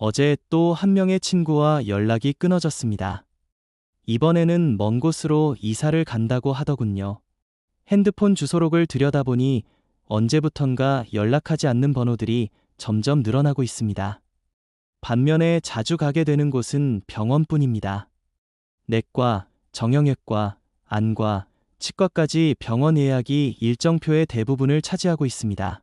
어제 또 한 명의 친구와 연락이 끊어졌습니다. 이번에는 먼 곳으로 이사를 간다고 하더군요. 핸드폰 주소록을 들여다보니 언제부턴가 연락하지 않는 번호들이 점점 늘어나고 있습니다. 반면에 자주 가게 되는 곳은 병원뿐입니다. 내과, 정형외과, 안과, 치과까지 병원 예약이 일정표의 대부분을 차지하고 있습니다.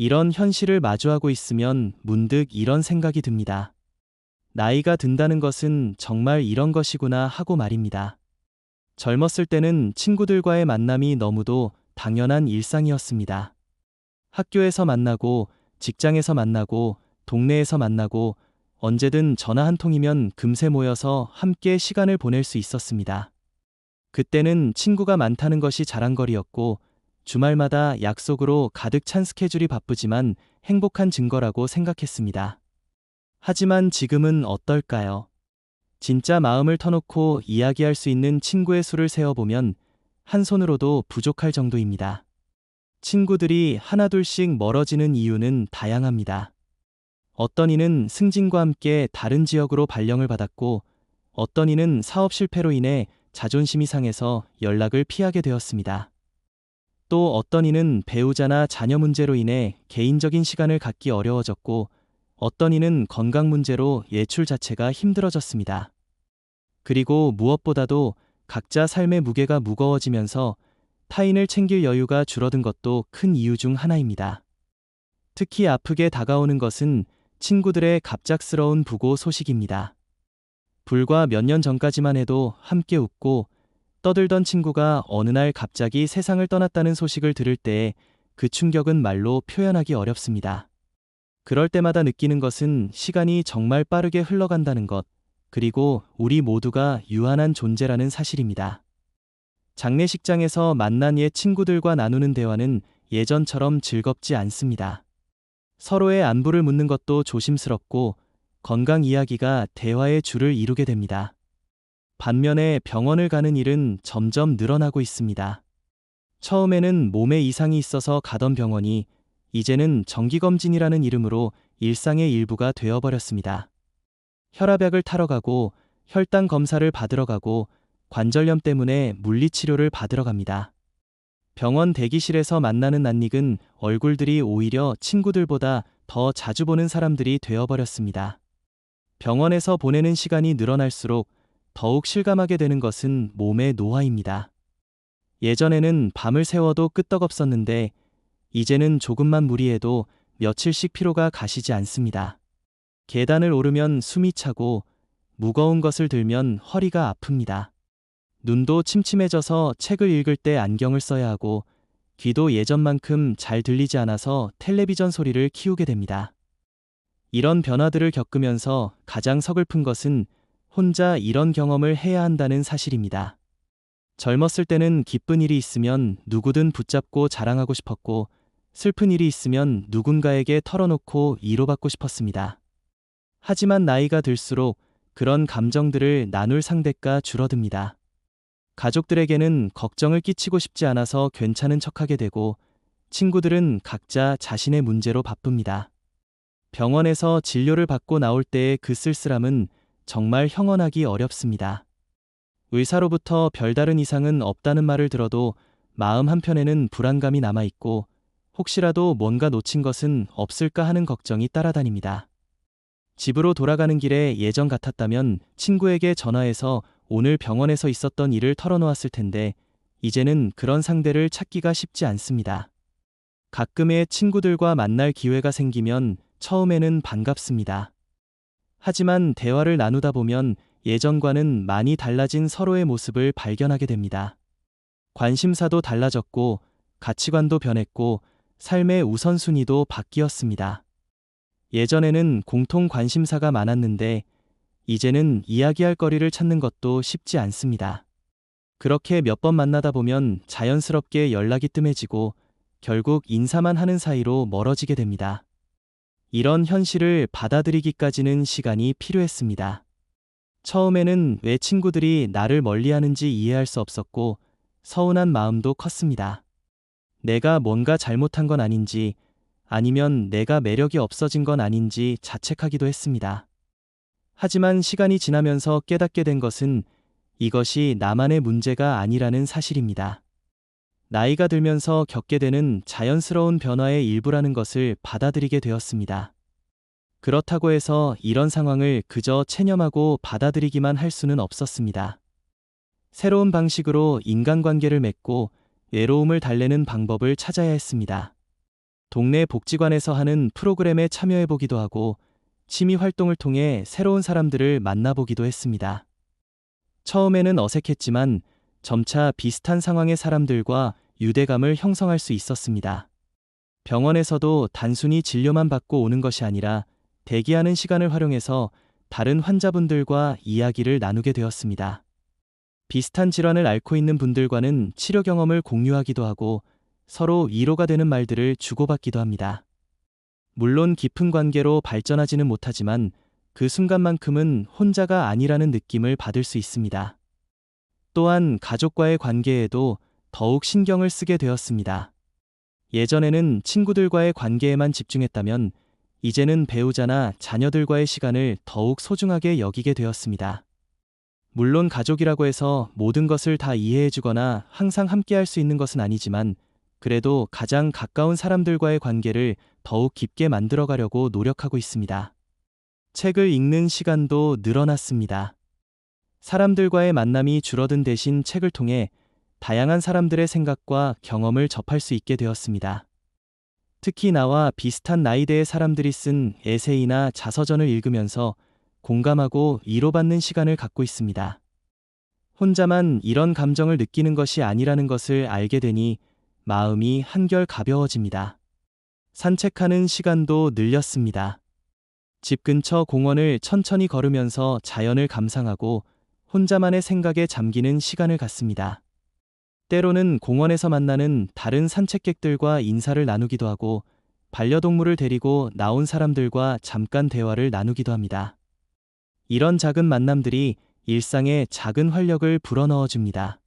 이런 현실을 마주하고 있으면 문득 이런 생각이 듭니다. 나이가 든다는 것은 정말 이런 것이구나 하고 말입니다. 젊었을 때는 친구들과의 만남이 너무도 당연한 일상이었습니다. 학교에서 만나고, 직장에서 만나고, 동네에서 만나고, 언제든 전화 한 통이면 금세 모여서 함께 시간을 보낼 수 있었습니다. 그때는 친구가 많다는 것이 자랑거리였고, 주말마다 약속으로 가득 찬 스케줄이 바쁘지만 행복한 증거라고 생각했습니다. 하지만 지금은 어떨까요? 진짜 마음을 터놓고 이야기할 수 있는 친구의 수를 세어보면 한 손으로도 부족할 정도입니다. 친구들이 하나둘씩 멀어지는 이유는 다양합니다. 어떤 이는 승진과 함께 다른 지역으로 발령을 받았고, 어떤 이는 사업 실패로 인해 자존심이 상해서 연락을 피하게 되었습니다. 또 어떤 이는 배우자나 자녀 문제로 인해 개인적인 시간을 갖기 어려워졌고, 어떤 이는 건강 문제로 외출 자체가 힘들어졌습니다. 그리고 무엇보다도 각자 삶의 무게가 무거워지면서 타인을 챙길 여유가 줄어든 것도 큰 이유 중 하나입니다. 특히 아프게 다가오는 것은 친구들의 갑작스러운 부고 소식입니다. 불과 몇 년 전까지만 해도 함께 웃고 떠들던 친구가 어느 날 갑자기 세상을 떠났다는 소식을 들을 때의 그 충격은 말로 표현하기 어렵습니다. 그럴 때마다 느끼는 것은 시간이 정말 빠르게 흘러간다는 것, 그리고 우리 모두가 유한한 존재라는 사실입니다. 장례식장에서 만난 옛 친구들과 나누는 대화는 예전처럼 즐겁지 않습니다. 서로의 안부를 묻는 것도 조심스럽고 건강 이야기가 대화의 줄을 이루게 됩니다. 반면에 병원을 가는 일은 점점 늘어나고 있습니다. 처음에는 몸에 이상이 있어서 가던 병원이 이제는 정기검진이라는 이름으로 일상의 일부가 되어버렸습니다. 혈압약을 타러 가고 혈당 검사를 받으러 가고 관절염 때문에 물리치료를 받으러 갑니다. 병원 대기실에서 만나는 낯익은 얼굴들이 오히려 친구들보다 더 자주 보는 사람들이 되어버렸습니다. 병원에서 보내는 시간이 늘어날수록 더욱 실감하게 되는 것은 몸의 노화입니다. 예전에는 밤을 새워도 끄떡없었는데 이제는 조금만 무리해도 며칠씩 피로가 가시지 않습니다. 계단을 오르면 숨이 차고 무거운 것을 들면 허리가 아픕니다. 눈도 침침해져서 책을 읽을 때 안경을 써야 하고 귀도 예전만큼 잘 들리지 않아서 텔레비전 소리를 키우게 됩니다. 이런 변화들을 겪으면서 가장 서글픈 것은 혼자 이런 경험을 해야 한다는 사실입니다. 젊었을 때는 기쁜 일이 있으면 누구든 붙잡고 자랑하고 싶었고 슬픈 일이 있으면 누군가에게 털어놓고 위로받고 싶었습니다. 하지만 나이가 들수록 그런 감정들을 나눌 상대가 줄어듭니다. 가족들에게는 걱정을 끼치고 싶지 않아서 괜찮은 척하게 되고 친구들은 각자 자신의 문제로 바쁩니다. 병원에서 진료를 받고 나올 때의 그 쓸쓸함은 정말 형언하기 어렵습니다. 의사로부터 별다른 이상은 없다는 말을 들어도 마음 한편에는 불안감이 남아있고 혹시라도 뭔가 놓친 것은 없을까 하는 걱정이 따라다닙니다. 집으로 돌아가는 길에 예전 같았다면 친구에게 전화해서 오늘 병원에서 있었던 일을 털어놓았을 텐데 이제는 그런 상대를 찾기가 쉽지 않습니다. 가끔의 친구들과 만날 기회가 생기면 처음에는 반갑습니다. 하지만 대화를 나누다 보면 예전과는 많이 달라진 서로의 모습을 발견하게 됩니다. 관심사도 달라졌고 가치관도 변했고 삶의 우선순위도 바뀌었습니다. 예전에는 공통 관심사가 많았는데 이제는 이야기할 거리를 찾는 것도 쉽지 않습니다. 그렇게 몇 번 만나다 보면 자연스럽게 연락이 뜸해지고 결국 인사만 하는 사이로 멀어지게 됩니다. 이런 현실을 받아들이기까지는 시간이 필요했습니다. 처음에는 왜 친구들이 나를 멀리하는지 이해할 수 없었고 서운한 마음도 컸습니다. 내가 뭔가 잘못한 건 아닌지 아니면 내가 매력이 없어진 건 아닌지 자책하기도 했습니다. 하지만 시간이 지나면서 깨닫게 된 것은 이것이 나만의 문제가 아니라는 사실입니다. 나이가 들면서 겪게 되는 자연스러운 변화의 일부라는 것을 받아들이게 되었습니다. 그렇다고 해서 이런 상황을 그저 체념하고 받아들이기만 할 수는 없었습니다. 새로운 방식으로 인간관계를 맺고 외로움을 달래는 방법을 찾아야 했습니다. 동네 복지관에서 하는 프로그램에 참여해보기도 하고 취미 활동을 통해 새로운 사람들을 만나보기도 했습니다. 처음에는 어색했지만 점차 비슷한 상황의 사람들과 유대감을 형성할 수 있었습니다. 병원에서도 단순히 진료만 받고 오는 것이 아니라 대기하는 시간을 활용해서 다른 환자분들과 이야기를 나누게 되었습니다. 비슷한 질환을 앓고 있는 분들과는 치료 경험을 공유하기도 하고 서로 위로가 되는 말들을 주고받기도 합니다. 물론 깊은 관계로 발전하지는 못하지만 그 순간만큼은 혼자가 아니라는 느낌을 받을 수 있습니다. 또한 가족과의 관계에도 더욱 신경을 쓰게 되었습니다. 예전에는 친구들과의 관계에만 집중했다면 이제는 배우자나 자녀들과의 시간을 더욱 소중하게 여기게 되었습니다. 물론 가족이라고 해서 모든 것을 다 이해해주거나 항상 함께할 수 있는 것은 아니지만 그래도 가장 가까운 사람들과의 관계를 더욱 깊게 만들어가려고 노력하고 있습니다. 책을 읽는 시간도 늘어났습니다. 사람들과의 만남이 줄어든 대신 책을 통해 다양한 사람들의 생각과 경험을 접할 수 있게 되었습니다. 특히 나와 비슷한 나이대의 사람들이 쓴 에세이나 자서전을 읽으면서 공감하고 위로받는 시간을 갖고 있습니다. 혼자만 이런 감정을 느끼는 것이 아니라는 것을 알게 되니 마음이 한결 가벼워집니다. 산책하는 시간도 늘렸습니다. 집 근처 공원을 천천히 걸으면서 자연을 감상하고 혼자만의 생각에 잠기는 시간을 갖습니다. 때로는 공원에서 만나는 다른 산책객들과 인사를 나누기도 하고 반려동물을 데리고 나온 사람들과 잠깐 대화를 나누기도 합니다. 이런 작은 만남들이 일상에 작은 활력을 불어넣어 줍니다.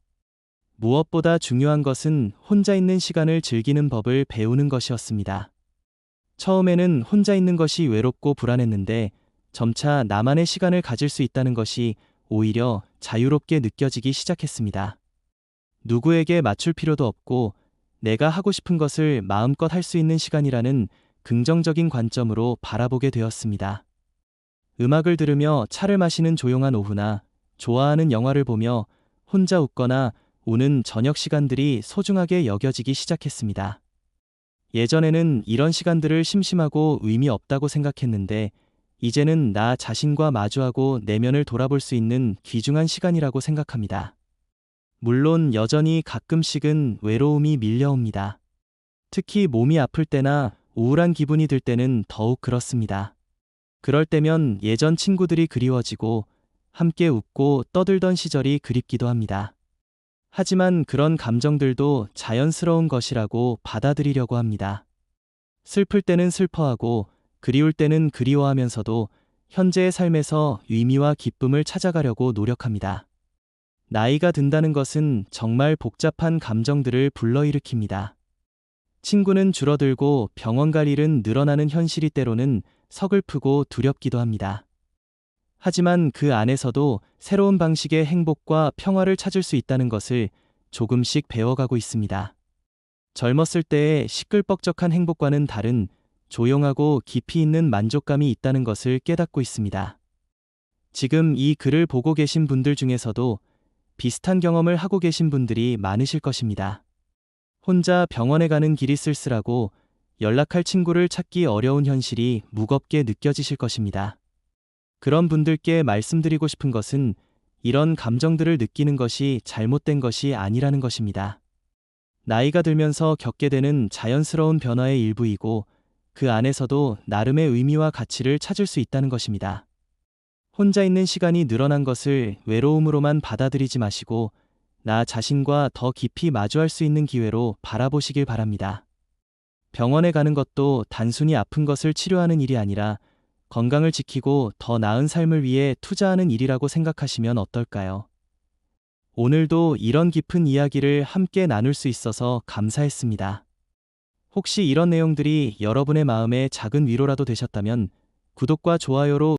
무엇보다 중요한 것은 혼자 있는 시간을 즐기는 법을 배우는 것이었습니다. 처음에는 혼자 있는 것이 외롭고 불안했는데 점차 나만의 시간을 가질 수 있다는 것이 오히려 자유롭게 느껴지기 시작했습니다. 누구에게 맞출 필요도 없고 내가 하고 싶은 것을 마음껏 할 수 있는 시간이라는 긍정적인 관점으로 바라보게 되었습니다. 음악을 들으며 차를 마시는 조용한 오후나 좋아하는 영화를 보며 혼자 웃거나 우는 저녁 시간들이 소중하게 여겨지기 시작했습니다. 예전에는 이런 시간들을 심심하고 의미 없다고 생각했는데 이제는 나 자신과 마주하고 내면을 돌아볼 수 있는 귀중한 시간이라고 생각합니다. 물론 여전히 가끔씩은 외로움이 밀려옵니다. 특히 몸이 아플 때나 우울한 기분이 들 때는 더욱 그렇습니다. 그럴 때면 예전 친구들이 그리워지고 함께 웃고 떠들던 시절이 그립기도 합니다. 하지만 그런 감정들도 자연스러운 것이라고 받아들이려고 합니다. 슬플 때는 슬퍼하고 그리울 때는 그리워하면서도 현재의 삶에서 의미와 기쁨을 찾아가려고 노력합니다. 나이가 든다는 것은 정말 복잡한 감정들을 불러일으킵니다. 친구는 줄어들고 병원 갈 일은 늘어나는 현실이 때로는 서글프고 두렵기도 합니다. 하지만 그 안에서도 새로운 방식의 행복과 평화를 찾을 수 있다는 것을 조금씩 배워가고 있습니다. 젊었을 때의 시끌벅적한 행복과는 다른 조용하고 깊이 있는 만족감이 있다는 것을 깨닫고 있습니다. 지금 이 글을 보고 계신 분들 중에서도 비슷한 경험을 하고 계신 분들이 많으실 것입니다. 혼자 병원에 가는 길이 쓸쓸하고 연락할 친구를 찾기 어려운 현실이 무겁게 느껴지실 것입니다. 그런 분들께 말씀드리고 싶은 것은 이런 감정들을 느끼는 것이 잘못된 것이 아니라는 것입니다. 나이가 들면서 겪게 되는 자연스러운 변화의 일부이고 그 안에서도 나름의 의미와 가치를 찾을 수 있다는 것입니다. 혼자 있는 시간이 늘어난 것을 외로움으로만 받아들이지 마시고 나 자신과 더 깊이 마주할 수 있는 기회로 바라보시길 바랍니다. 병원에 가는 것도 단순히 아픈 것을 치료하는 일이 아니라 건강을 지키고 더 나은 삶을 위해 투자하는 일이라고 생각하시면 어떨까요? 오늘도 이런 깊은 이야기를 함께 나눌 수 있어서 감사했습니다. 혹시 이런 내용들이 여러분의 마음에 작은 위로라도 되셨다면 구독과 좋아요로